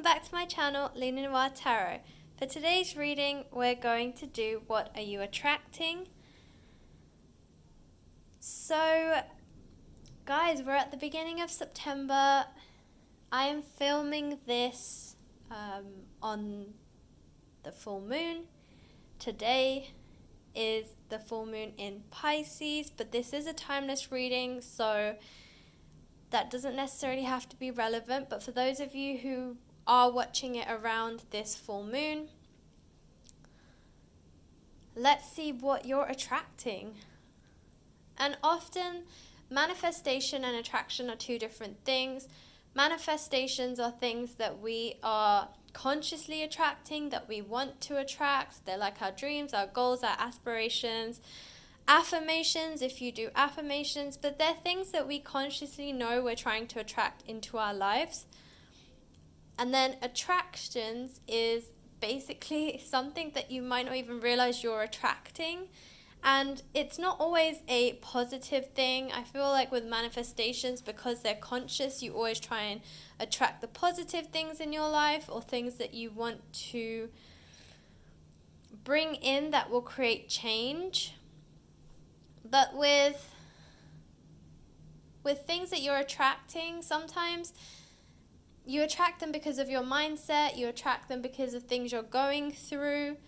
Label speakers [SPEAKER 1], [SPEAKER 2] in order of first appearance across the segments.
[SPEAKER 1] back to my channel, Moonology Tarot. For today's reading, we're going to do What Are You Attracting? So, guys, we're at the beginning of September. I am filming this on the full moon. Today is the full moon in Pisces, but this is a timeless reading, so that doesn't necessarily have to be relevant. But for those of you who are watching it around this full moon, let's see what you're attracting. And often manifestation and attraction are two different things. Manifestations are things that we are consciously attracting, that we want to attract. They're like our dreams, our goals, our aspirations. Affirmations, if you do affirmations, but they're things that we consciously know we're trying to attract into our lives. And then attractions is basically something that you might not even realize you're attracting. And it's not always a positive thing. I feel like with manifestations, because they're conscious, you always try and attract the positive things in your life or things that you want to bring in that will create change. But with things that you're attracting, sometimes you attract them because of your mindset, you attract them because of things you're going through,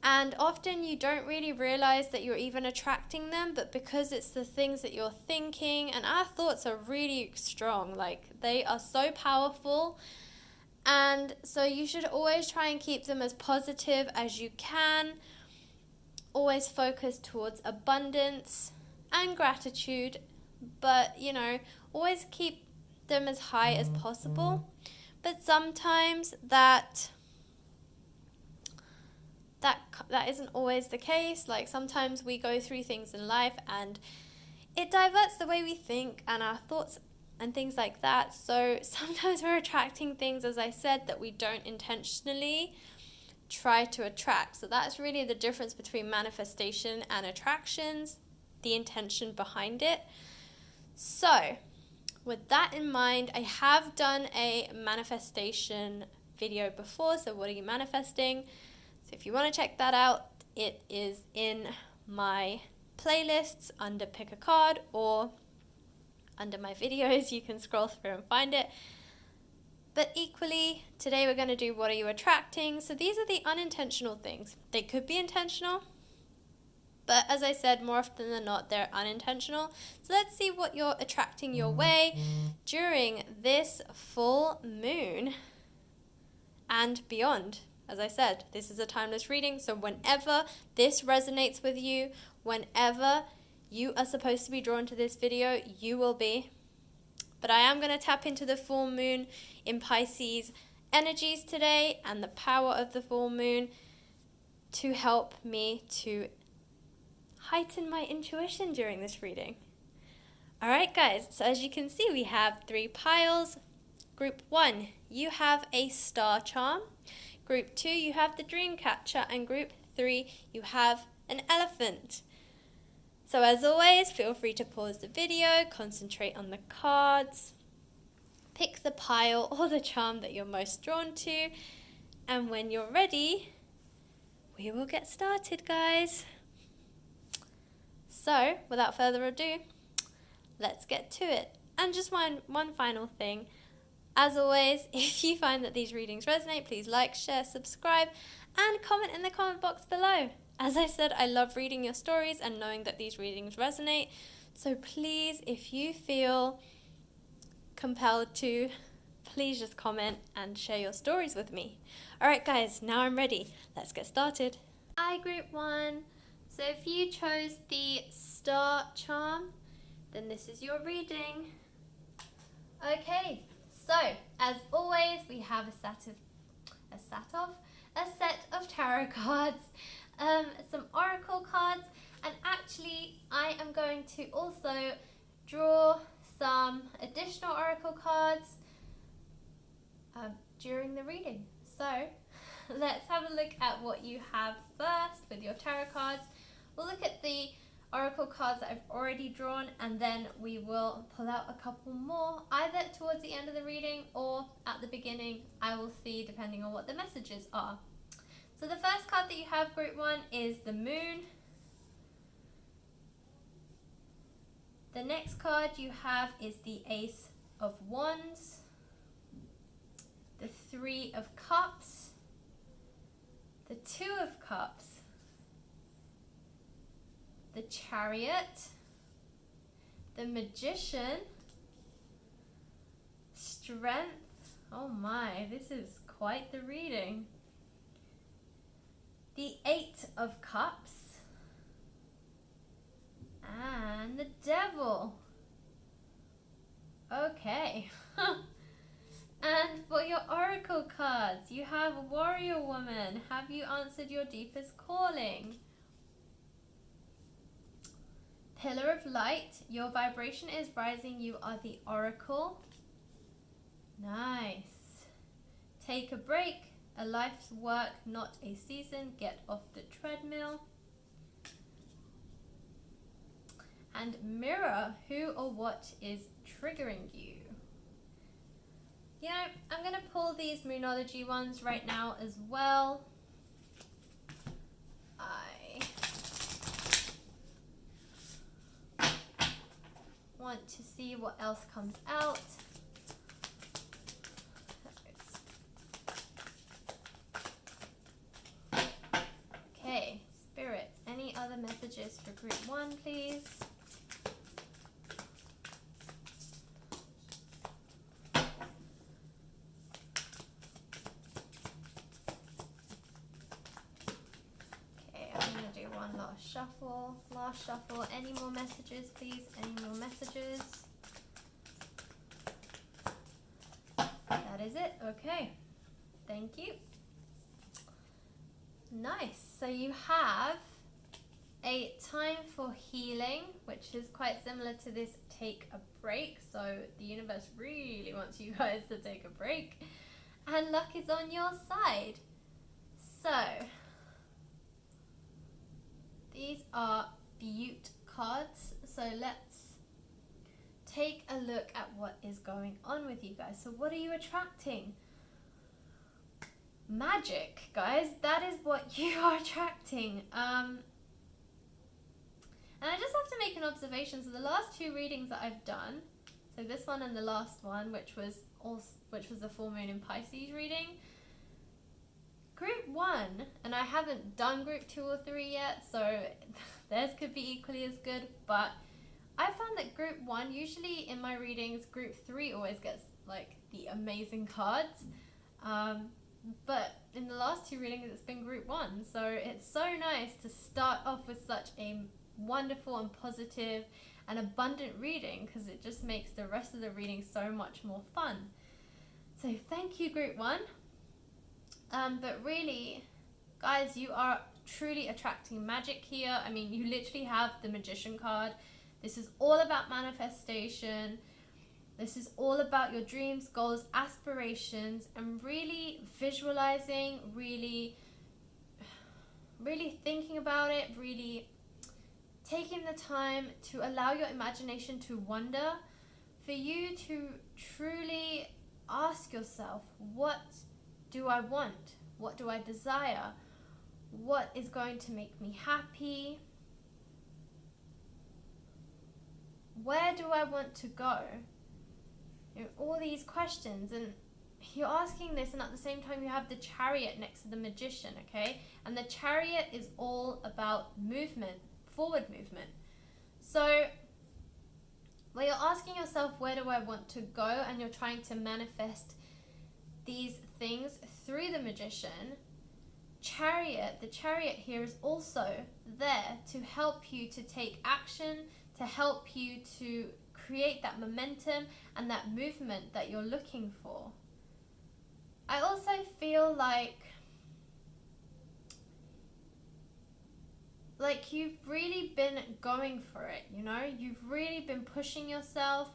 [SPEAKER 1] and often you don't really realize that you're even attracting them, but because it's the things that you're thinking, and our thoughts are really strong, like they are so powerful, and so you should always try and keep them as positive as you can. Always focus towards abundance and gratitude, but always keep them as high as possible. But sometimes that isn't always the case. Like sometimes we go through things in life and it diverts the way we think and our thoughts and things like that. So sometimes we're attracting things, as I said, that we don't intentionally try to attract. So that's really the difference between manifestation and attractions, the intention behind it. So with that in mind, I have done a manifestation video before. So what are you manifesting? So if you want to check that out, it is in my playlists under Pick a Card or under my videos. You can scroll through and find it. But equally, today we're going to do What Are You Attracting? So these are the unintentional things. They could be intentional, but as I said, more often than not, they're unintentional. So let's see what you're attracting your way during this full moon and beyond. As I said, this is a timeless reading, so whenever this resonates with you, whenever you are supposed to be drawn to this video, you will be. But I am going to tap into the full moon in Pisces energies today and the power of the full moon to help me to heighten my intuition during this reading. Alright guys, so as you can see, we have 3 piles. Group 1, you have a star charm. Group 2, you have the dream catcher. And group 3, you have an elephant. So as always, feel free to pause the video, concentrate on the cards, pick the pile or the charm that you're most drawn to, and when you're ready, we will get started, guys. So, without further ado, let's get to it. And just one final thing. As always, if you find that these readings resonate, please like, share, subscribe, and comment in the comment box below. As I said, I love reading your stories and knowing that these readings resonate. So please, if you feel compelled to, please just comment and share your stories with me. Alright guys, now I'm ready. Let's get started. Hi group 1. So if you chose the star charm, then this is your reading. Okay, so as always, we have a set of tarot cards. Some oracle cards, and actually I am going to also draw some additional oracle cards during the reading. So let's have a look at what you have first with your tarot cards. We'll look at the oracle cards that I've already drawn, and then we will pull out a couple more either towards the end of the reading or at the beginning. I will see, depending on what the messages are. So the first card that you have, group 1, is the Moon. The next card you have is the Ace of Wands, the 3 of Cups, the 2 of Cups, the Chariot, the Magician, Strength. Oh my, this is quite the reading. The 8 of Cups, and the Devil. Okay. And for your oracle cards, you have Warrior Woman. Have you answered your deepest calling? Pillar of Light. Your vibration is rising. You are the oracle. Nice. Take a break. A life's work, not a season. Get off the treadmill. And Mirror. Who or what is triggering you? You know, I'm going to pull these Moonology ones right now as well. I want to see what else comes out. Okay, Spirit, any other messages for group 1, please? Last shuffle. Any more messages, please? Any more messages? That is it. Okay. Thank you. Nice. So you have a time for healing, which is quite similar to this take a break. So the universe really wants you guys to take a break. And luck is on your side. So these are Butte cards, so let's take a look at what is going on with you guys. So what are you attracting? Magic, guys. That is what you are attracting. And I just have to make an observation. So the last 2 readings that I've done, so this one and the last one, which was the full moon in Pisces reading, group 1, and I haven't done group 2 or 3 yet, so theirs could be equally as good, but I found that group 1, usually in my readings, group 3 always gets like the amazing cards, but in the last 2 readings it's been group 1, so it's so nice to start off with such a wonderful and positive and abundant reading, because it just makes the rest of the reading so much more fun. So thank you, group 1. But really, guys, you are truly attracting magic here. I mean, you literally have the Magician card. This is all about manifestation. This is all about your dreams, goals, aspirations, and really visualizing, really thinking about it, really taking the time to allow your imagination to wander, for you to truly ask yourself, what do I want? What do I desire? What is going to make me happy? Where do I want to go? You know, all these questions, and you're asking this, and at the same time you have the Chariot next to the Magician, okay? And the Chariot is all about movement, forward movement. So where you're asking yourself, where do I want to go? And you're trying to manifest these things through the Magician. The Chariot here is also there to help you to take action, to help you to create that momentum and that movement that you're looking for. I also feel like you've really been going for it, you know? You've really been pushing yourself,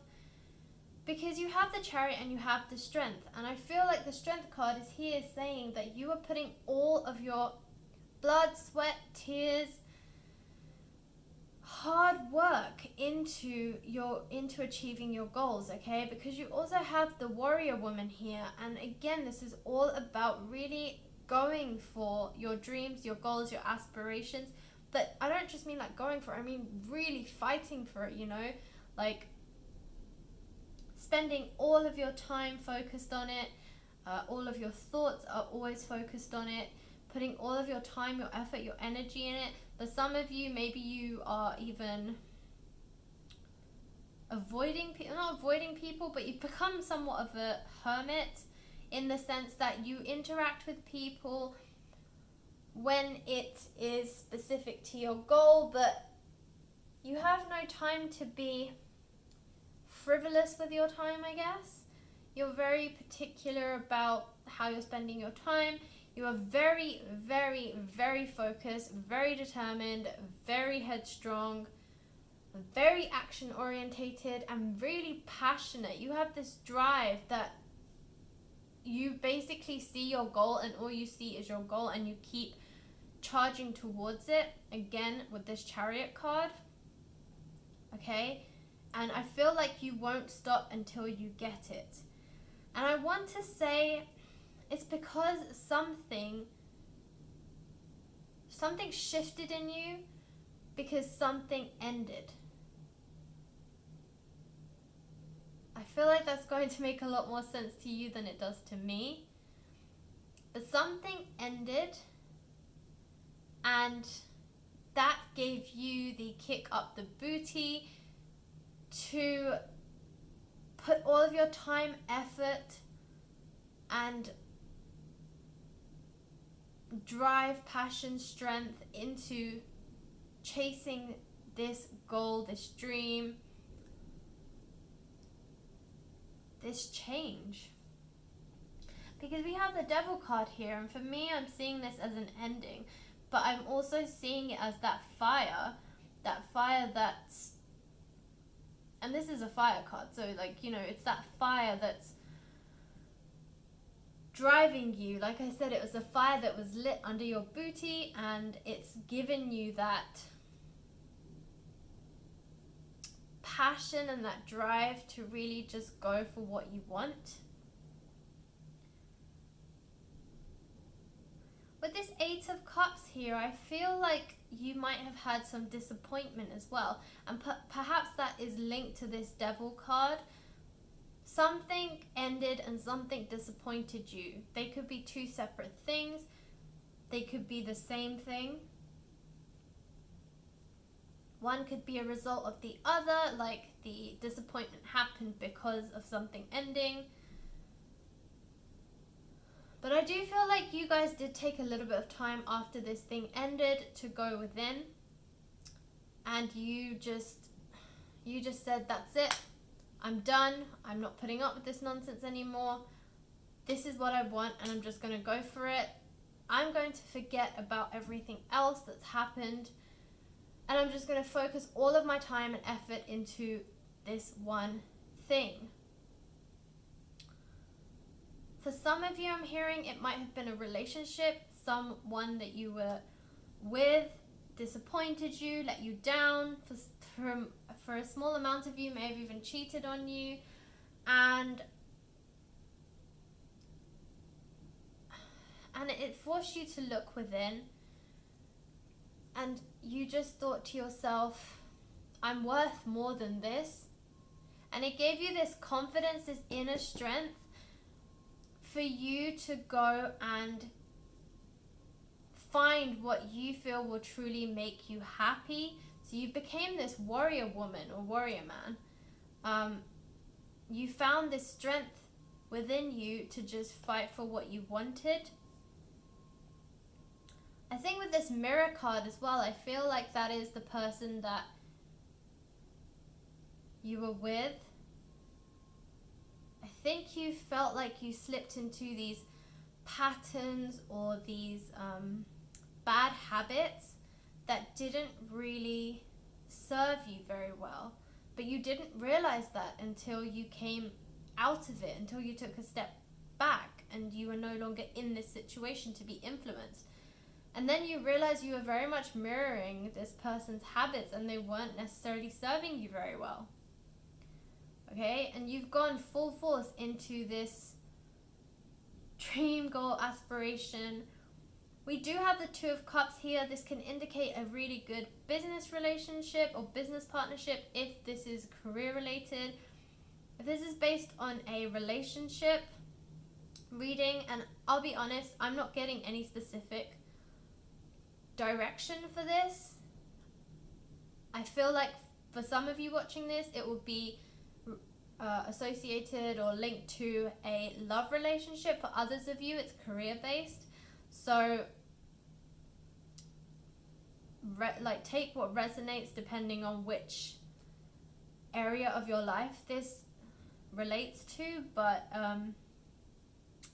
[SPEAKER 1] because you have the Chariot and you have the Strength. And I feel like the Strength card is here saying that you are putting all of your blood, sweat, tears, hard work into achieving your goals, okay? Because you also have the warrior woman here, and again, this is all about really going for your dreams, your goals, your aspirations. But I don't just mean like going for it, I mean really fighting for it, you know? Like spending all of your time focused on it, all of your thoughts are always focused on it, putting all of your time, your effort, your energy in it. For some of you, maybe you are even not avoiding people, but you've become somewhat of a hermit in the sense that you interact with people when it is specific to your goal, but you have no time to be frivolous with your time, I guess. You're very particular about how you're spending your time. You are very, very, very focused, very determined, very headstrong, very action orientated, and really passionate. You have this drive that you basically see your goal and all you see is your goal and you keep charging towards it, again with this Chariot card, okay? And I feel like you won't stop until you get it. And I want to say it's because something shifted in you, because something ended. I feel like that's going to make a lot more sense to you than it does to me. But something ended, and that gave you the kick up the booty to put all of your time, effort, and drive, passion, strength into chasing this goal, this dream, this change. Because we have the Devil card here, and for me, I'm seeing this as an ending, but I'm also seeing it as that fire that's, and this is a fire card, so like, you know, it's that fire that's driving you. Like I said, it was a fire that was lit under your booty, and it's given you that passion and that drive to really just go for what you want. With this Eight of Cups here, I feel like you might have had some disappointment as well, and perhaps that is linked to this Devil card. Something ended and something disappointed you. They could be two separate things. They could be the same thing. One could be a result of the other, like the disappointment happened because of something ending. But I do feel like you guys did take a little bit of time after this thing ended to go within, and you just said, that's it, I'm done, I'm not putting up with this nonsense anymore, this is what I want and I'm just going to go for it. I'm going to forget about everything else that's happened, and I'm just going to focus all of my time and effort into this one thing. For some of you, I'm hearing it might have been a relationship, someone that you were with disappointed you, let you down. For a small amount of you, may have even cheated on you, and it forced you to look within, and you just thought to yourself, I'm worth more than this. And it gave you this confidence, this inner strength for you to go and find what you feel will truly make you happy. So you became this warrior woman or warrior man. You found this strength within you to just fight for what you wanted. I think with this Mirror card as well, I feel like that is the person that you were with. I think you felt like you slipped into these patterns or these bad habits that didn't really serve you very well. But you didn't realize that until you came out of it, until you took a step back and you were no longer in this situation to be influenced. And then you realize you were very much mirroring this person's habits and they weren't necessarily serving you very well. Okay? And you've gone full force into this dream, goal, aspiration. We do have the Two of Cups here. This can indicate a really good business relationship or business partnership if this is career related. If this is based on a relationship reading, and I'll be honest, I'm not getting any specific direction for this. I feel like for some of you watching this, it will be associated or linked to a love relationship. For others of you, it's career based. So take what resonates depending on which area of your life this relates to, but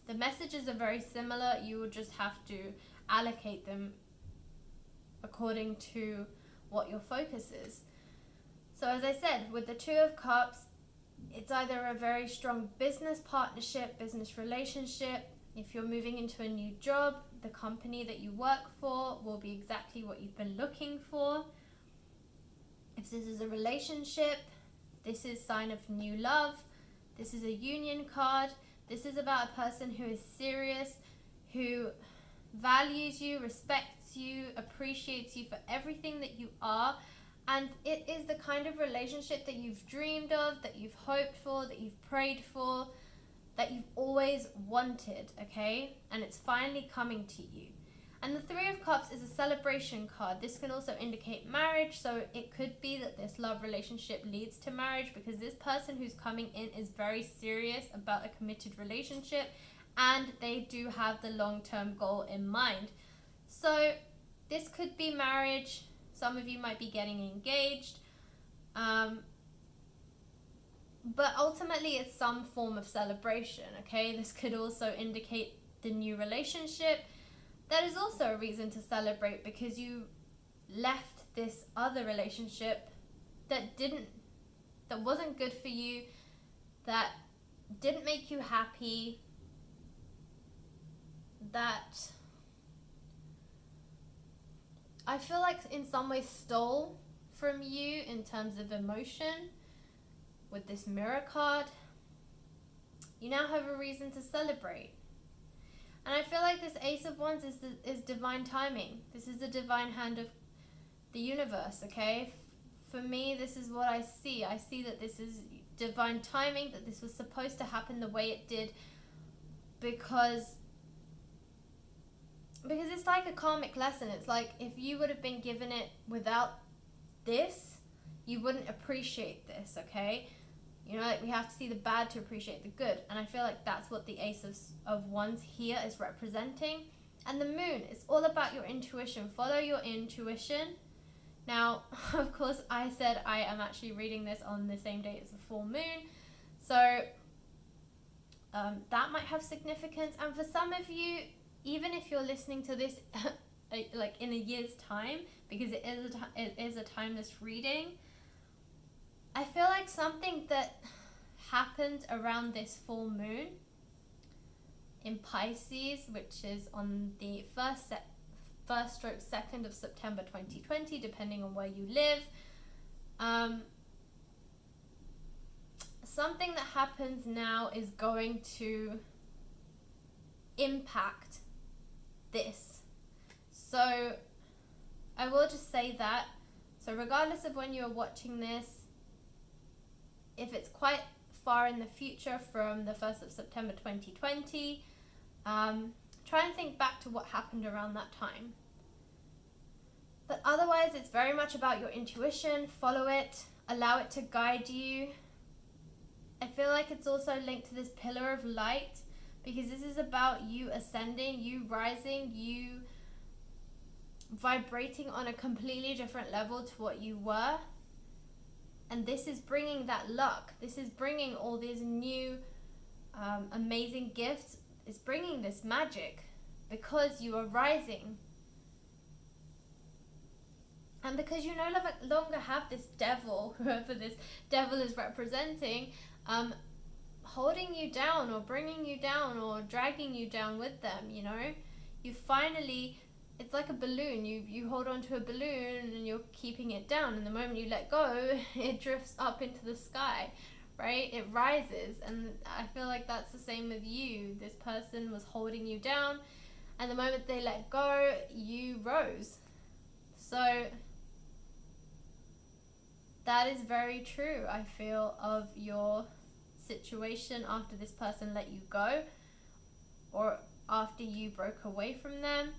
[SPEAKER 1] the messages are very similar. You will just have to allocate them according to what your focus is. So as I said, with the Two of Cups, it's either a very strong business partnership, business relationship. If you're moving into a new job, the company that you work for will be exactly what you've been looking for. If this is a relationship, this is sign of new love. This is a union card. This is about a person who is serious, who values you, respects you, appreciates you for everything that you are. And it is the kind of relationship that you've dreamed of, that you've hoped for, that you've prayed for, that you've always wanted, okay? And it's finally coming to you. And the Three of Cups is a celebration card. This can also indicate marriage, so it could be that this love relationship leads to marriage because this person who's coming in is very serious about a committed relationship and they do have the long-term goal in mind. So this could be marriage. Some of you might be getting engaged. But ultimately it's some form of celebration, okay? This could also indicate the new relationship. That is also a reason to celebrate because you left this other relationship that wasn't good for you, that didn't make you happy, that I feel like in some ways stole from you in terms of emotion. With this mirror card, you now have a reason to celebrate. And I feel like this Ace of Wands is divine timing. This is the divine hand of the universe, okay? For me, this is what I see. I see that this is divine timing, that this was supposed to happen the way it did because it's like a karmic lesson. It's like if you would have been given it without this, you wouldn't appreciate this, okay? You know, like we have to see the bad to appreciate the good. And I feel like that's what the Ace of Wands here is representing. And the Moon, it's all about your intuition. Follow your intuition. Now, of course, I said I am actually reading this on the same day as the full moon. So that might have significance. And for some of you, even if you're listening to this like in a year's time, because it is a timeless reading, I feel like something that happened around this full moon in Pisces, which is on the 1st/2nd of September 2020, depending on where you live. Something that happens now is going to impact this. So I will just say that. So regardless of when you're watching this, if it's quite far in the future from the 1st of September 2020, try and think back to what happened around that time. But otherwise, it's very much about your intuition. Follow it, allow it to guide you. I feel like it's also linked to this pillar of light because this is about you ascending, you rising, you vibrating on a completely different level to what you were. And this is bringing that luck. This is bringing all these new amazing gifts. It's bringing this magic because you are rising. And because you no longer have this devil, whoever this devil is representing, holding you down or bringing you down or dragging you down with them, you know. You finally it's like a balloon. You hold on to a balloon and you're keeping it down, and the moment you let go, it drifts up into the sky, right? It rises. And I feel like that's the same with you. This person was holding you down, and the moment they let go, you rose. So that is very true, I feel, of your situation after this person let you go, or after you broke away from them.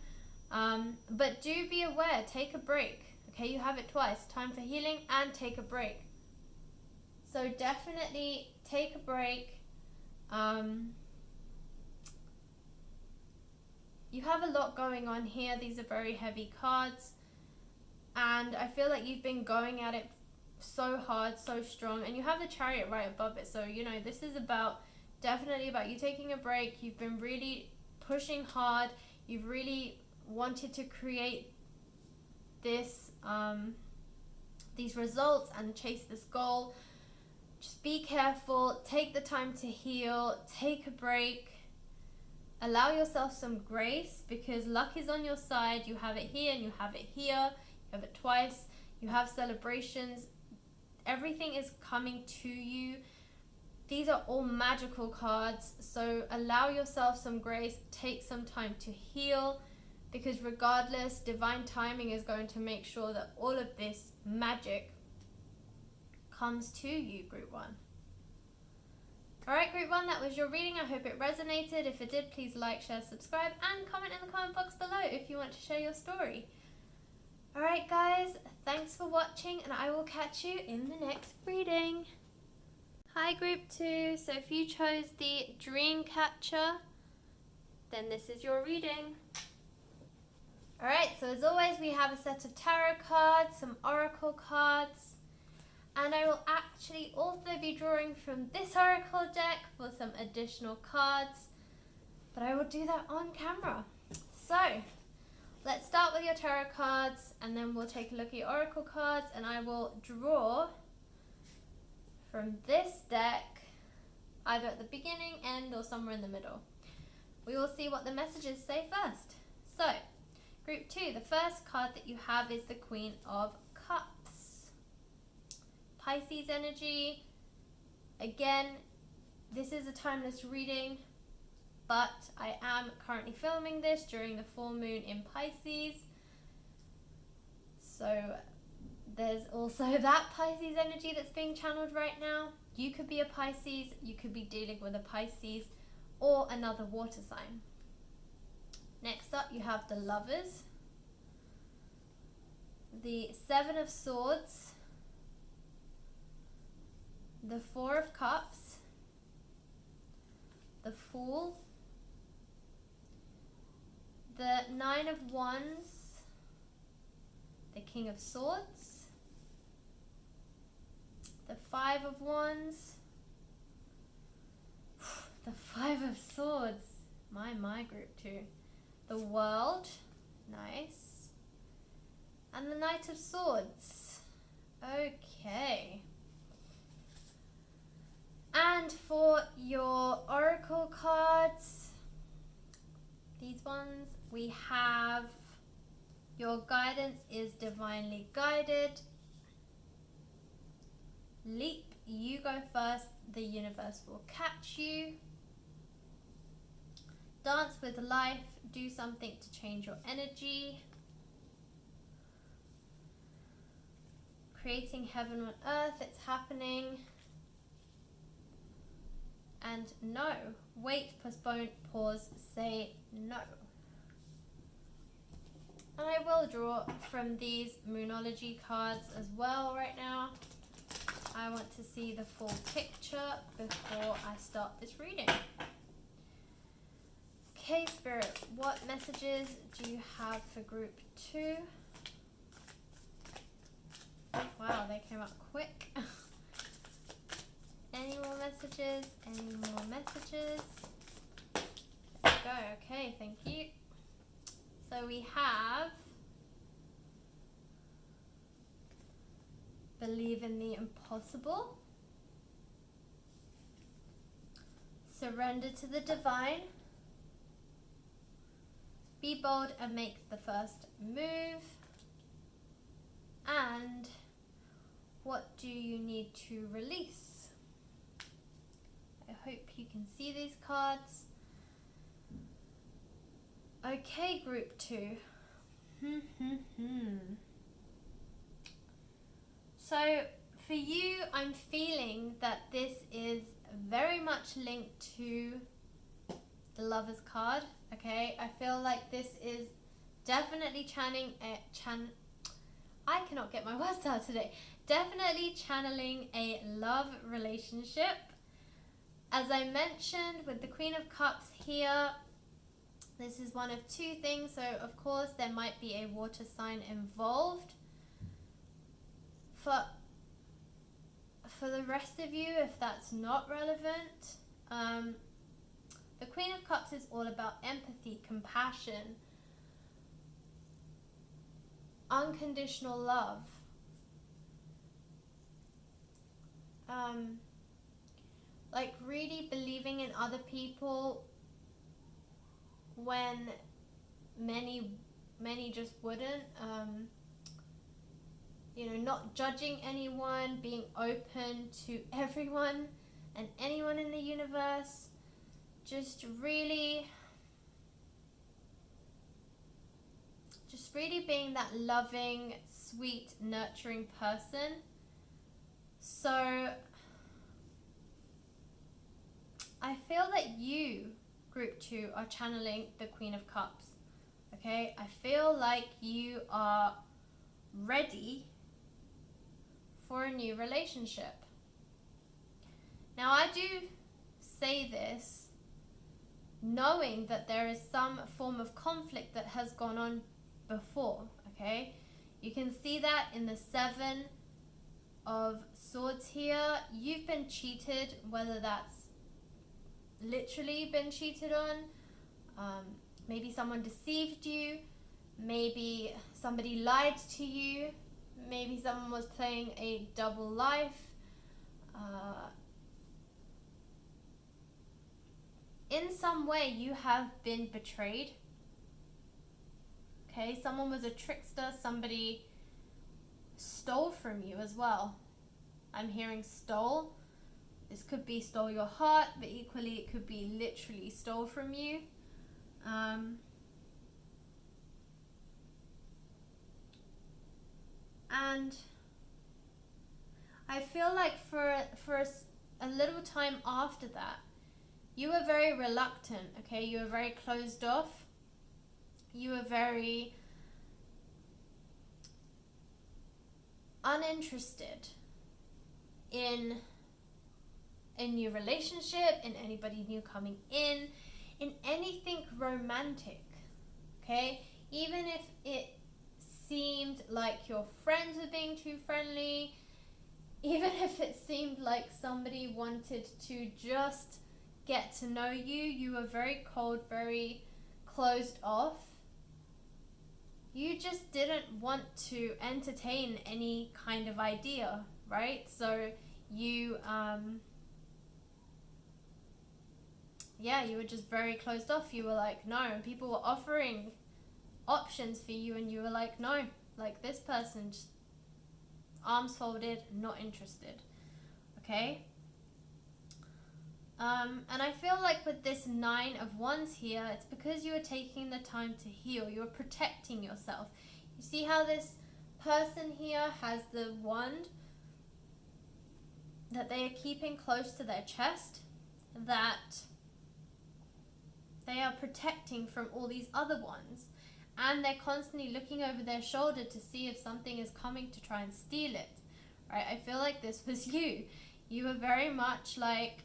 [SPEAKER 1] But do be aware, take a break. Okay, you have it twice, time for healing and take a break. So definitely take a break. You have a lot going on here. These are very heavy cards, and I feel like you've been going at it so hard, so strong, and you have the Chariot right above it. So this is definitely about you taking a break. You've been really pushing hard. You've really wanted to create this these results and chase this goal. Just be careful, take the time to heal, take a break, allow yourself some grace, because luck is on your side. You have it here and you have it here. You have it twice. You have celebrations. Everything is coming to you. These are all magical cards, so allow yourself some grace, take some time to heal, because regardless, divine timing is going to make sure that all of this magic comes to you, Group 1. Alright, Group 1, that was your reading. I hope it resonated. If it did, please like, share, subscribe, and comment in the comment box below if you want to share your story. Alright guys, thanks for watching, and I will catch you in the next reading. Hi Group 2, so if you chose the Dream Catcher, then this is your reading. Alright, so as always we have a set of tarot cards, some oracle cards, and I will actually also be drawing from this oracle deck for some additional cards, but I will do that on camera. So, let's start with your tarot cards, and then we'll take a look at your oracle cards, and I will draw from this deck, either at the beginning, end, or somewhere in the middle. We will see what the messages say first. So, Group 2, the first card that you have is the Queen of Cups. Pisces energy. Again, this is a timeless reading, but I am currently filming this during the full moon in Pisces. So there's also that Pisces energy that's being channeled right now. You could be a Pisces, you could be dealing with a Pisces or another water sign. Next up, you have the Lovers, the Seven of Swords, the Four of Cups, the Fool, the Nine of Wands, the King of Swords, the Five of Wands, the Five of Swords, my Group 2, the World, nice, and the Knight of Swords. Okay. And for your oracle cards, these ones, we have your guidance is divinely guided. Leap, you go first, the universe will catch you. Dance with life, do something to change your energy. Creating heaven on earth, it's happening. And no, wait, postpone, pause, say no. And I will draw from these Moonology cards as well right now. I want to see the full picture before I start this reading. Okay, Spirit, what messages do you have for Group 2? Wow, they came up quick. Any more messages? Any more messages? There we go. Okay, thank you. So we have believe in the impossible, surrender to the divine, Be bold and make the first move. And what do you need to release? I hope you can see these cards. Okay, group 2. So for you, I'm feeling that this is very much linked to the Lovers card. Okay, I feel like this is definitely I cannot get my words out today. Definitely channeling a love relationship. As I mentioned with the Queen of Cups here, this is one of two things. So of course there might be a water sign involved. For the rest of you, if that's not relevant, the Queen of Cups is all about empathy, compassion, unconditional love. Like really believing in other people when many just wouldn't. Not judging anyone, being open to everyone and anyone in the universe. Just really being that loving, sweet, nurturing person. So I feel that you, group 2, are channeling the Queen of Cups. Okay? I feel like you are ready for a new relationship. Now, I do say this knowing that there is some form of conflict that has gone on before, okay? You can see that in the 7 of Swords here. You've been cheated, whether that's literally been cheated on, maybe someone deceived you, maybe somebody lied to you, maybe someone was playing a double life. In some way you have been betrayed. Okay, someone was a trickster, somebody stole from you as well. I'm hearing stole. This could be stole your heart, but equally it could be literally stole from you. And I feel like for a little time after that, you were very reluctant, okay? You were very closed off. You were very uninterested in a new relationship, in anybody new coming in anything romantic, okay? Even if it seemed like your friends were being too friendly, even if it seemed like somebody wanted to just get to know you, you were very cold, very closed off. You just didn't want to entertain any kind of idea, right? So you you were just very closed off. You were like, no. And people were offering options for you, and you were like, no. Like, this person, just arms folded, not interested. Okay? And I feel like with this 9 of Wands here, it's because you are taking the time to heal. You're protecting yourself. You see how this person here has the wand that they are keeping close to their chest, that they are protecting from all these other ones, and they're constantly looking over their shoulder to see if something is coming to try and steal it, right? I feel like this was you. You were very much like,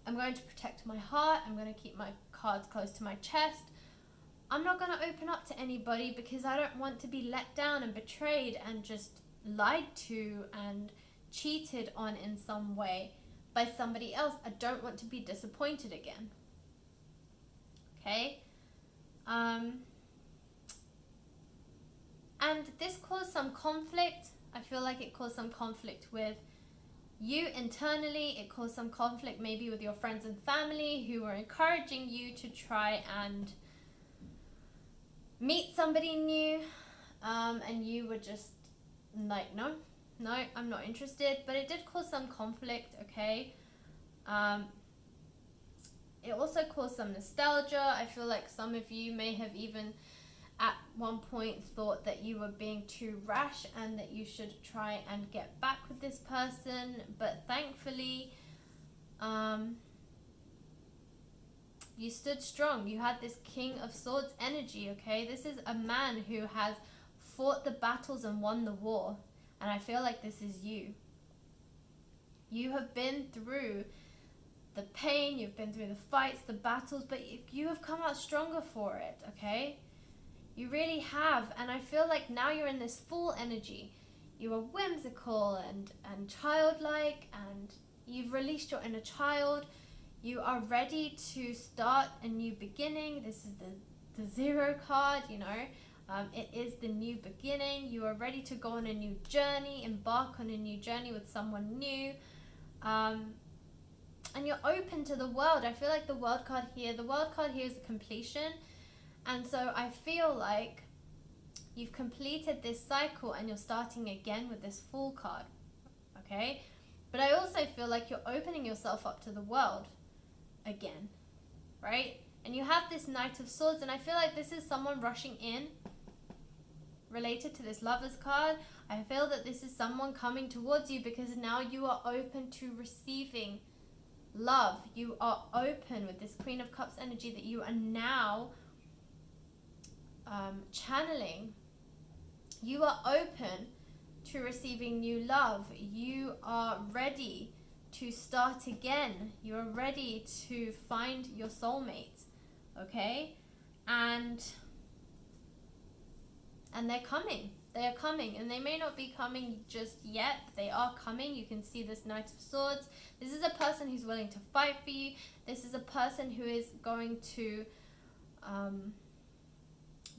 [SPEAKER 1] I'm going to protect my heart, I'm going to keep my cards close to my chest, I'm not going to open up to anybody because I don't want to be let down and betrayed and just lied to and cheated on in some way by somebody else. I don't want to be disappointed again. Okay? And this caused some conflict. I feel like it caused some conflict with you internally. It caused some conflict maybe with your friends and family who were encouraging you to try and meet somebody new, and you were just like, no, I'm not interested. But it did cause some conflict, okay? It also caused some nostalgia. I feel like some of you may have even at one point thought that you were being too rash and that you should try and get back with this person. But thankfully, you stood strong. You had this King of Swords energy, okay? This is a man who has fought the battles and won the war. And I feel like this is you. You have been through the pain, you've been through the fights, the battles, but you have come out stronger for it, okay? You really have. And I feel like now you're in this full energy. You are whimsical and childlike, and you've released your inner child. You are ready to start a new beginning. This is the Zero card, you know. It is the new beginning. You are ready to go on a new journey, embark on a new journey with someone new. And you're open to the world. I feel like the world card here is a completion. And so I feel like you've completed this cycle and you're starting again with this Fool card, okay? But I also feel like you're opening yourself up to the world again, right? And you have this Knight of Swords, and I feel like this is someone rushing in related to this Lovers card. I feel that this is someone coming towards you because now you are open to receiving love. You are open with this Queen of Cups energy that you are now channeling. You are open to receiving new love. You are ready to start again. You are ready to find your soulmate, okay? And they're coming. They are coming, and they may not be coming just yet, but they are coming. You can see this Knight of Swords. This is a person who's willing to fight for you. This is a person who is going to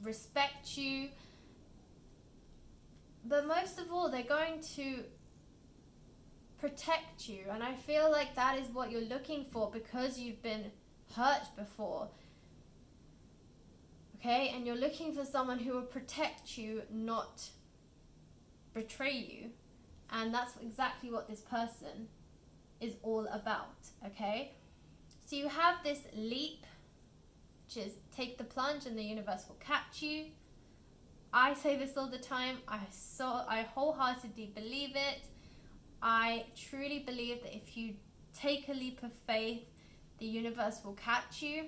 [SPEAKER 1] respect you. But most of all, they're going to protect you. And I feel like that is what you're looking for because you've been hurt before. Okay? And you're looking for someone who will protect you, not betray you. And that's exactly what this person is all about. Okay? So you have this leap, which is take the plunge and the universe will catch you. I say this all the time. I wholeheartedly believe it. I truly believe that if you take a leap of faith, the universe will catch you.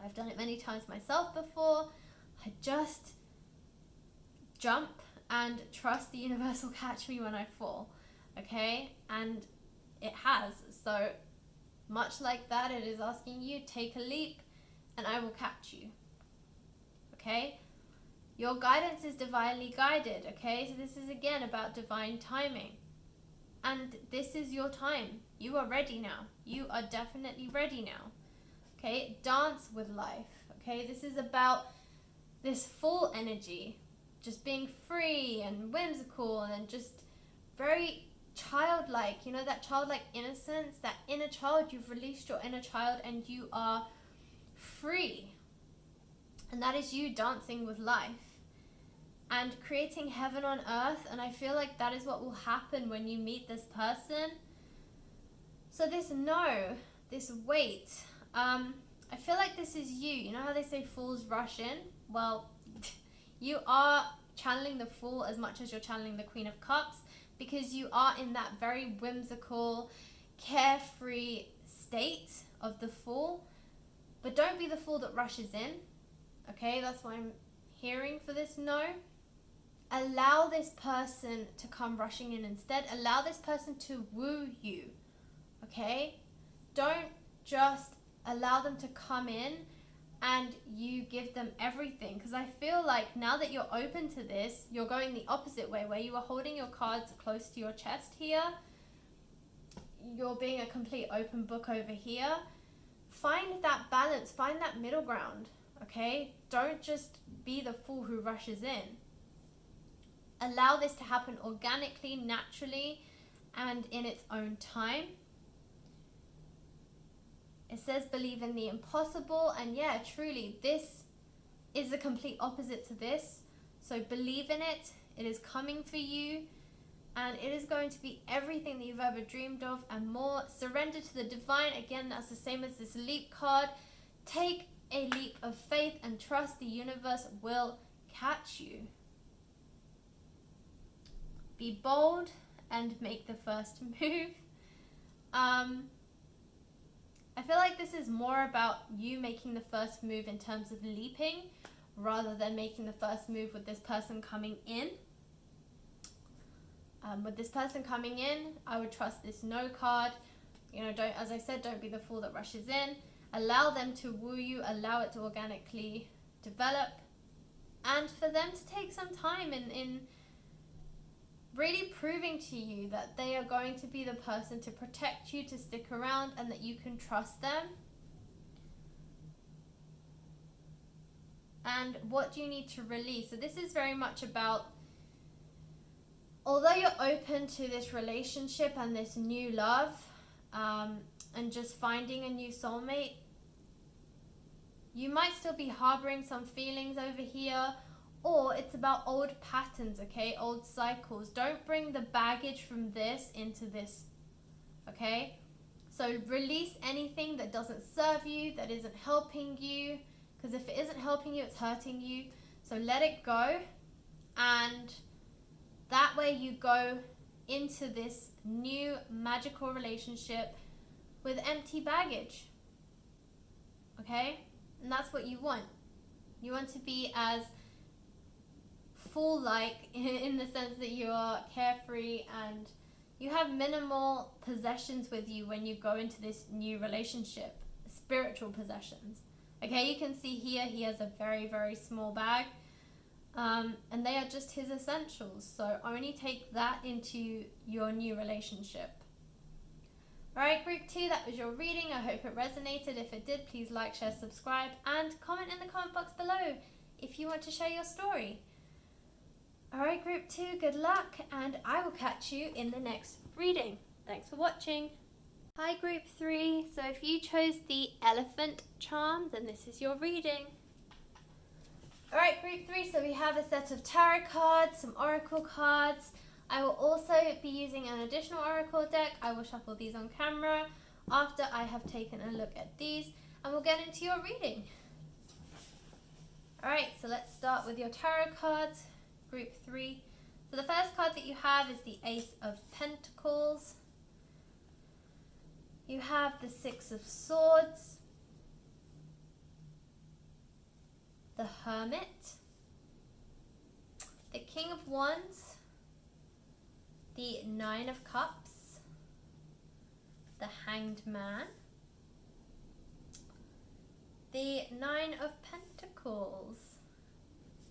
[SPEAKER 1] I've done it many times myself before. I just jump and trust the universe will catch me when I fall. Okay? And it has. So much like that, it is asking you, take a leap and I will catch you. Okay? Your guidance is divinely guided, okay? So this is again about divine timing. And this is your time. You are ready now. You are definitely ready now. Okay? Dance with life, okay? This is about this full energy, just being free and whimsical and just very childlike. You know, that childlike innocence, that inner child. You've released your inner child and you are free. And that is you dancing with life and creating heaven on earth. And I feel like that is what will happen when you meet this person. So this weight, I feel like this is you. You know how they say fools rush in? Well, you are channeling the Fool as much as you're channeling the Queen of Cups, because you are in that very whimsical, carefree state of the Fool. But don't be the Fool that rushes in. Okay, that's what I'm hearing for this no. Allow this person to come rushing in instead. Allow this person to woo you. Okay? Don't just allow them to come in and you give them everything. Because I feel like now that you're open to this, you're going the opposite way, where you are holding your cards close to your chest here. You're being a complete open book over here. Find that balance. Find that middle ground. Okay? Don't just be the Fool who rushes in. Allow this to happen organically, naturally, and in its own time. It says believe in the impossible, and yeah, truly, this is the complete opposite to this. So believe in it. It is coming for you. And it is going to be everything that you've ever dreamed of and more. Surrender to the divine. Again, that's the same as this leap card. Take a leap of faith and trust the universe will catch you. Be bold and make the first move. I feel like this is more about you making the first move in terms of leaping rather than making the first move with this person coming in. With this person coming in, I would trust this no card. You know, don't, as I said, don't be the fool that rushes in. Allow them to woo you, allow it to organically develop, and for them to take some time in really proving to you that they are going to be the person to protect you, to stick around, and that you can trust them. And what do you need to release? So this is very much about, although you're open to this relationship and this new love, and just finding a new soulmate, you might still be harboring some feelings over here, or it's about old patterns, okay? Old cycles. Don't bring the baggage from this into this, okay? So release anything that doesn't serve you, that isn't helping you, because if it isn't helping you, it's hurting you. So let it go, and that way you go into this new magical relationship with empty baggage, okay? And that's what you want. You want to be as full-like in the sense that you are carefree and you have minimal possessions with you when you go into this new relationship, spiritual possessions. Okay, you can see here he has a very, very small bag, and they are just his essentials. So only take that into your new relationship. Alright, group 2, that was your reading. I hope it resonated. If it did, please like, share, subscribe, and comment in the comment box below if you want to share your story. Alright, group 2, good luck, and I will catch you in the next reading. Thanks for watching. Hi, group 3. So if you chose the elephant charm, then this is your reading. Alright, group 3, so we have a set of tarot cards, some oracle cards. I will also be using an additional oracle deck. I will shuffle these on camera after I have taken a look at these, and we'll get into your reading. Alright, so let's start with your tarot cards, group 3. So the first card that you have is the Ace of Pentacles. You have the Six of Swords, the Hermit, the King of Wands, the Nine of Cups, the Hanged Man, the Nine of Pentacles,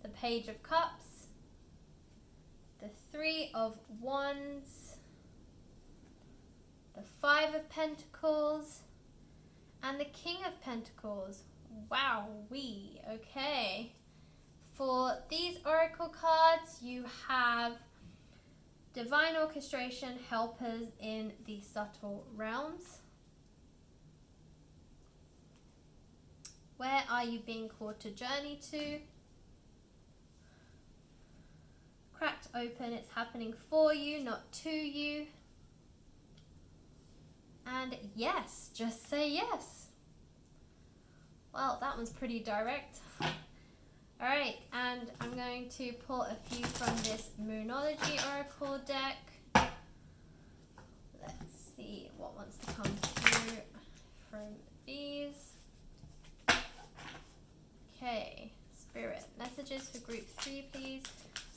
[SPEAKER 1] the Page of Cups, the Three of Wands, the Five of Pentacles, and the King of Pentacles. Wowee, okay. For these oracle cards, you have divine orchestration, helpers in the subtle realms. Where are you being called to journey to? Cracked open, it's happening for you, not to you. And yes, just say yes. Well, that one's pretty direct. Alright, and I'm going to pull a few from this Moonology Oracle deck. Let's see what wants to come through from these. Okay, Spirit, messages for group 3, please.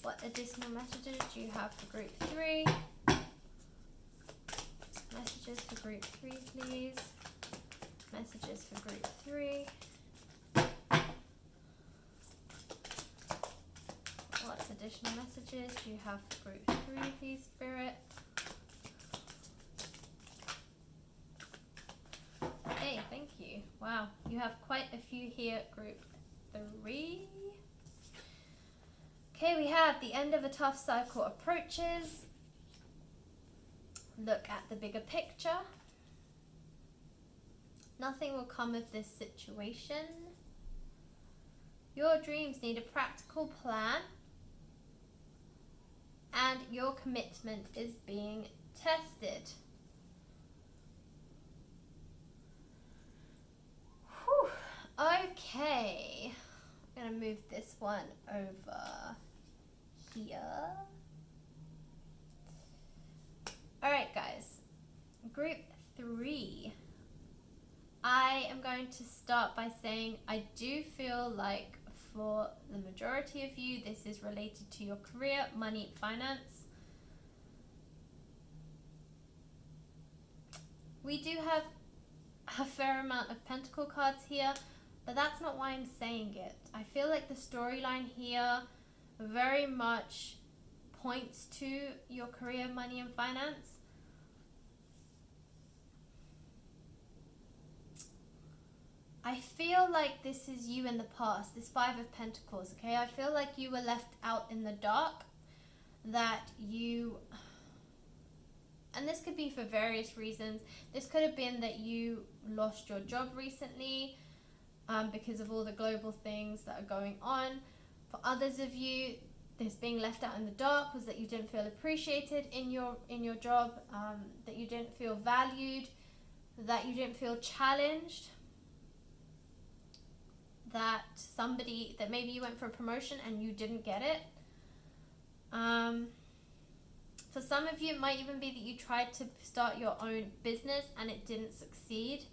[SPEAKER 1] What additional messages do you have for group 3? Messages for group 3, please. Messages for group 3. What additional messages do you have for group 3, please, Spirit? Okay, thank you. Wow, you have quite a few here, group 3. Okay, we have the end of a tough cycle approaches. Look at the bigger picture. Nothing will come of this situation. Your dreams need a practical plan, and your commitment is being tested. Whew. Okay. I'm going to move this one over here. Alright guys, group 3. I am going to start by saying I do feel like for the majority of you this is related to your career, money, finance. We do have a fair amount of pentacle cards here, but that's not why I'm saying it. I feel like the storyline here very much points to your career, money, and finance. I feel like this is you in the past, this 5 of Pentacles, okay? I feel like you were left out in the dark, that you, and this could be for various reasons. This could have been that you lost your job recently because of all the global things that are going on. For others of you, this being left out in the dark was that you didn't feel appreciated in your job, that you didn't feel valued, that you didn't feel challenged, that maybe you went for a promotion and you didn't get it. For some of you, it might even be that you tried to start your own business and it didn't succeed.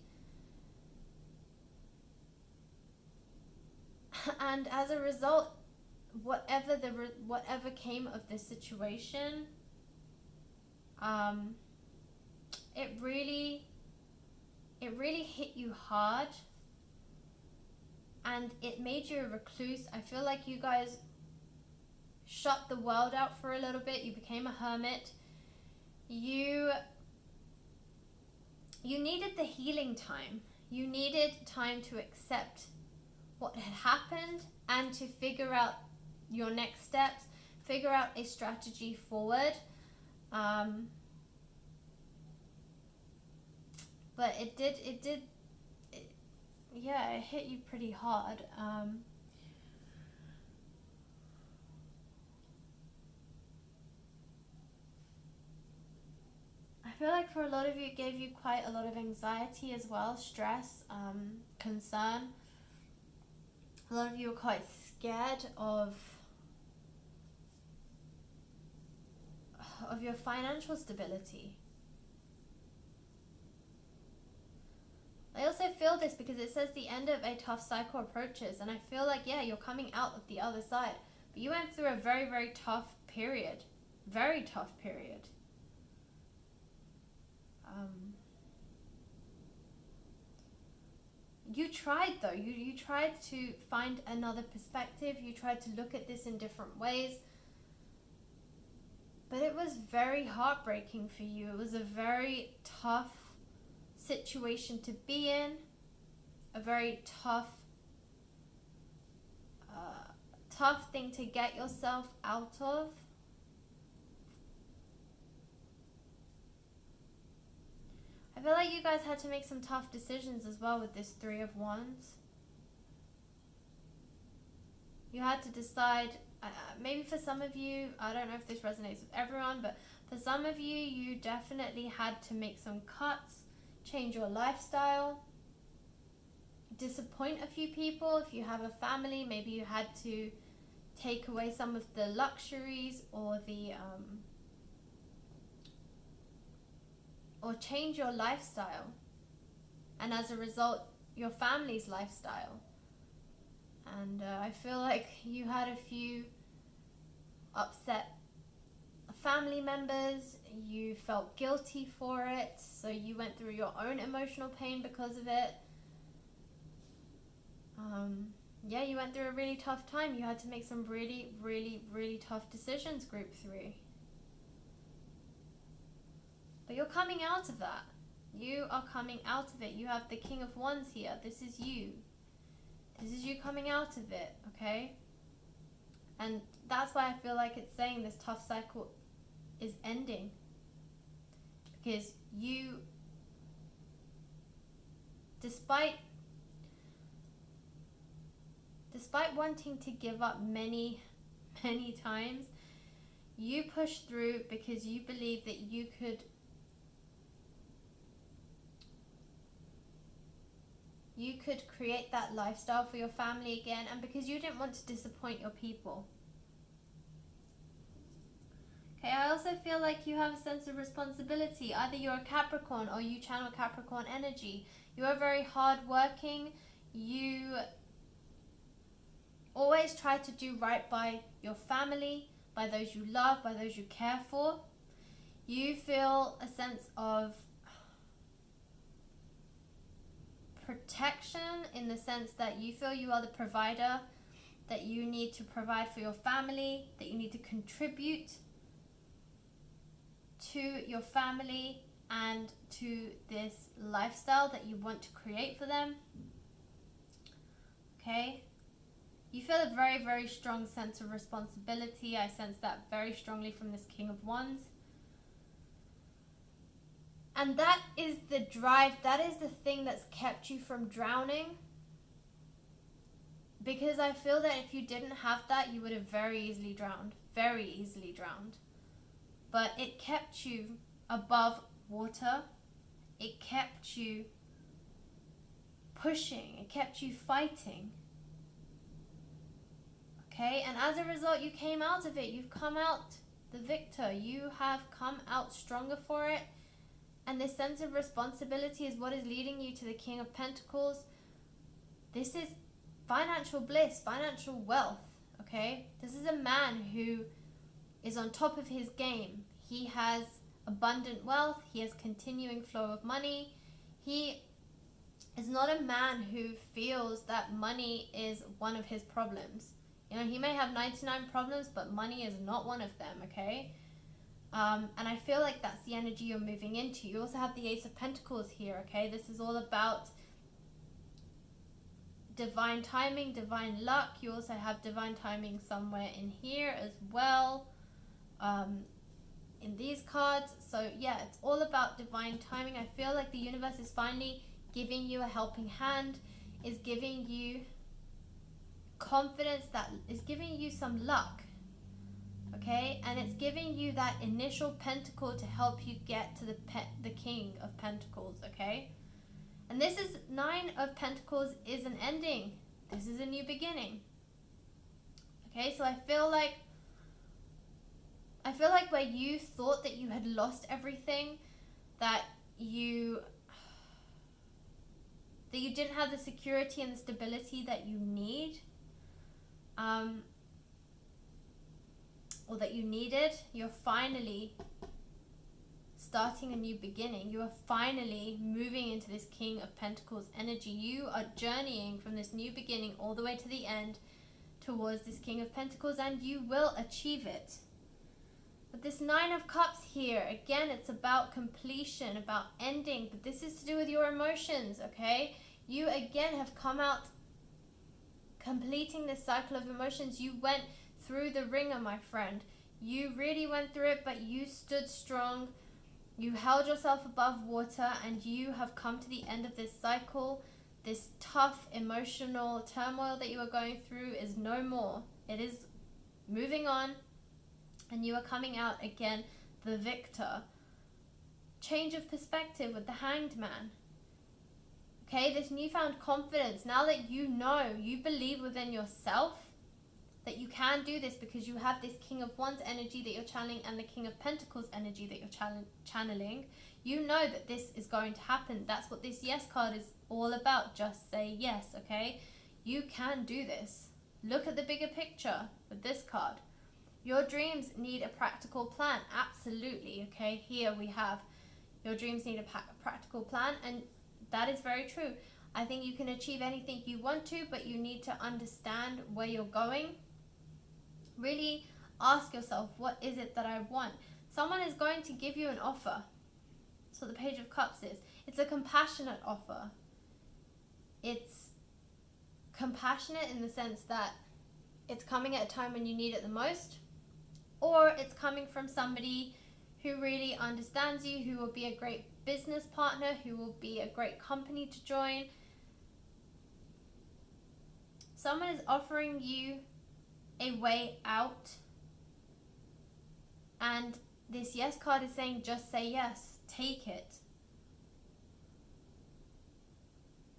[SPEAKER 1] And as a result, whatever came of this situation, it really hit you hard, and it made you a recluse. I feel like you guys shut the world out for a little bit. You became a hermit. You needed the healing time. You needed time to accept what had happened and to figure out your next steps, figure out a strategy forward. But it hit you pretty hard. I feel like for a lot of you, it gave you quite a lot of anxiety as well, stress, concern. A lot of you were quite scared of your financial stability. I also feel this because it says the end of a tough cycle approaches, and I feel like, yeah, you're coming out of the other side. But you went through a very, very tough period. Very tough period. You tried though. You tried to find another perspective. You tried to look at this in different ways. But it was very heartbreaking for you. It was a very tough situation to be in. A very tough thing to get yourself out of. I feel like you guys had to make some tough decisions as well with this 3 of Wands. You had to decide, maybe for some of you, I don't know if this resonates with everyone, but for some of you, you definitely had to make some cuts, change your lifestyle, disappoint a few people. If you have a family, maybe you had to take away some of the luxuries or or change your lifestyle, and as a result your family's lifestyle. And I feel like you had a few upset family members. You felt guilty for it, so you went through your own emotional pain because of it. You went through a really tough time. You had to make some really, really, really tough decisions, group 3. But you're coming out of that. You are coming out of it. You have the King of Wands here. This is you. This is you coming out of it, okay? And that's why I feel like it's saying this tough cycle is ending. Because you, despite despite wanting to give up many, many times, you push through because you believe that you could create that lifestyle for your family again, and because you didn't want to disappoint your people. Okay, I also feel like you have a sense of responsibility. Either you're a Capricorn or you channel Capricorn energy. You are very hardworking. You always try to do right by your family, by those you love, by those you care for. You feel a sense of protection in the sense that you feel you are the provider, that you need to provide for your family, that you need to contribute to your family and to this lifestyle that you want to create for them. Okay? You feel a very, very strong sense of responsibility. I sense that very strongly from this King of Wands. And that is the drive, that is the thing that's kept you from drowning. Because I feel that if you didn't have that, you would have very easily drowned. Very easily drowned. But it kept you above water. It kept you pushing. It kept you fighting. Okay, and as a result, you came out of it. You've come out the victor. You have come out stronger for it. And this sense of responsibility is what is leading you to the King of Pentacles. This is financial bliss, financial wealth, okay? This is a man who is on top of his game. He has abundant wealth. He has continuing flow of money. He is not a man who feels that money is one of his problems. You know, he may have 99 problems, but money is not one of them, okay? And I feel like that's the energy you're moving into. You also have the Ace of Pentacles here, okay? This is all about divine timing, divine luck. You also have divine timing somewhere in here as well, in these cards. So yeah, it's all about divine timing. I feel like the universe is finally giving you a helping hand, is giving you confidence, that is giving you some luck. Okay, and it's giving you that initial pentacle to help you get to the King of Pentacles, okay? And this is 9 of Pentacles is an ending. This is a new beginning. Okay, so I feel like where you thought that you had lost everything, that you didn't have the security and the stability that you need, or that you needed, you're finally starting a new beginning. You are finally moving into this King of Pentacles energy. You are journeying from this new beginning all the way to the end towards this King of Pentacles, and you will achieve it. But this 9 of Cups here, again, it's about completion, about ending, but this is to do with your emotions, okay? You again have come out completing this cycle of emotions. You went through the ringer, my friend. You really went through it, but you stood strong. You held yourself above water, and you have come to the end of this cycle. This tough emotional turmoil that you are going through is no more. It is moving on, and you are coming out again the victor. Change of perspective with the Hanged Man. Okay, this newfound confidence. Now that you know, you believe within yourself that you can do this, because you have this King of Wands energy that you're channeling and the King of Pentacles energy that you're channeling. You know that this is going to happen. That's what this yes card is all about. Just say yes, okay? You can do this. Look at the bigger picture with this card. Your dreams need a practical plan. Absolutely, okay? Here we have your dreams need a practical plan, and that is very true. I think you can achieve anything you want to, but you need to understand where you're going. Really ask yourself, what is it that I want? Someone is going to give you an offer. So the Page of Cups is. It's a compassionate offer. It's compassionate in the sense that it's coming at a time when you need it the most, or it's coming from somebody who really understands you, who will be a great business partner, who will be a great company to join. Someone is offering you a way out. And this yes card is saying, just say yes. Take it.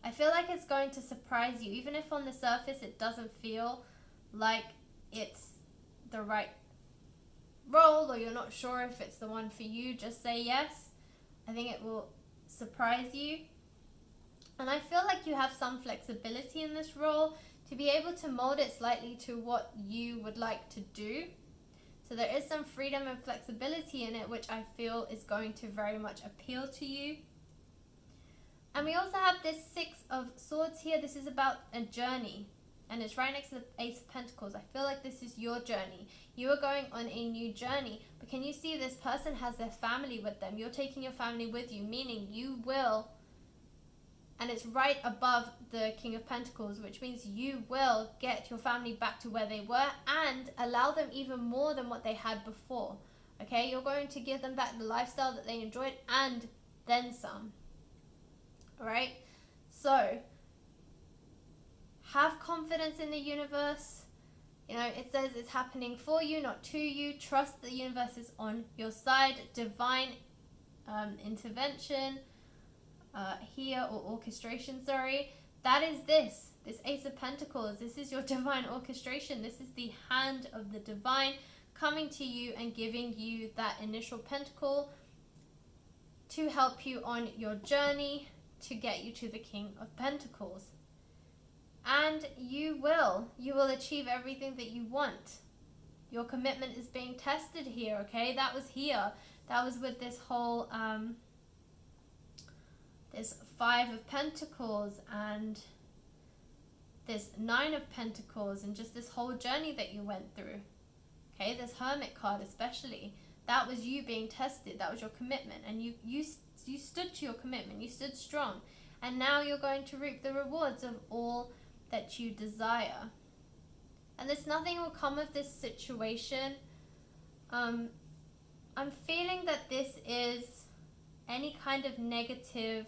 [SPEAKER 1] I feel like it's going to surprise you. Even if on the surface it doesn't feel like it's the right role, or you're not sure if it's the one for you, just say yes. I think it will surprise you. And I feel like you have some flexibility in this role to be able to mold it slightly to what you would like to do. So there is some freedom and flexibility in it, which I feel is going to very much appeal to you. And we also have this Six of Swords here. This is about a journey, and it's right next to the Ace of Pentacles. I feel like this is your journey. You are going on a new journey, but can you see this person has their family with them? You're taking your family with you, meaning you will, and it's right above the King of Pentacles, which means you will get your family back to where they were and allow them even more than what they had before. Okay, you're going to give them back the lifestyle that they enjoyed and then some. All right, so have confidence in the universe. You know, it says it's happening for you, not to you. Trust the universe is on your side. Divine intervention here, or orchestration, sorry. That is this Ace of Pentacles. This is your divine orchestration. This is the hand of the divine coming to you and giving you that initial pentacle to help you on your journey to get you to the King of Pentacles. And you will achieve everything that you want. Your commitment is being tested here, okay? That was here. That was with this whole, this Five of Pentacles and this Nine of Pentacles, and just this whole journey that you went through. Okay, this Hermit card especially. That was you being tested. That was your commitment. And you stood to your commitment. You stood strong. And now you're going to reap the rewards of all that you desire. And there's nothing will come of this situation. I'm feeling that this is any kind of negative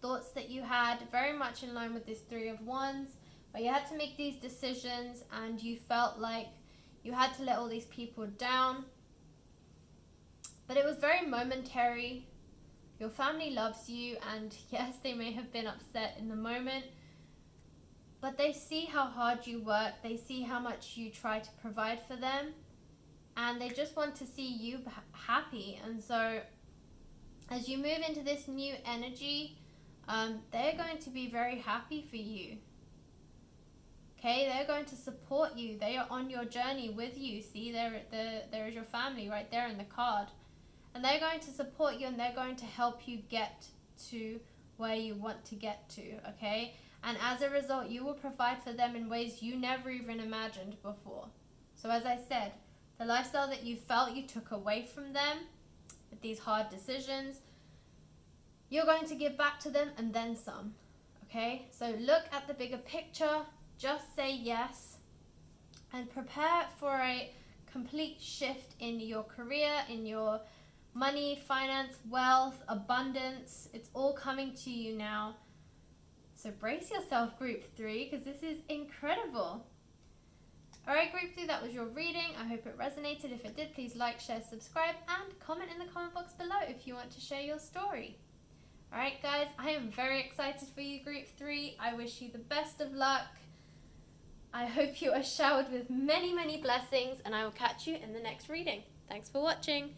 [SPEAKER 1] thoughts that you had, very much in line with this Three of Wands, where you had to make these decisions and you felt like you had to let all these people down. But it was very momentary. Your family loves you, and yes, they may have been upset in the moment, but they see how hard you work, they see how much you try to provide for them, and they just want to see you happy. And so as you move into this new energy, they're going to be very happy for you. Okay, they're going to support you. They are on your journey with you. See, there is your family right there in the card. And they're going to support you, and they're going to help you get to where you want to get to, okay? And as a result, you will provide for them in ways you never even imagined before. So as I said, the lifestyle that you felt you took away from them with these hard decisions, you're going to give back to them and then some, okay? So look at the bigger picture, just say yes, and prepare for a complete shift in your career, in your money, finance, wealth, abundance. It's all coming to you now. So brace yourself, Group 3, because this is incredible. Alright, Group 3, that was your reading. I hope it resonated. If it did, please like, share, subscribe, and comment in the comment box below if you want to share your story. Alright, guys, I am very excited for you, Group 3. I wish you the best of luck. I hope you are showered with many, many blessings, and I will catch you in the next reading. Thanks for watching.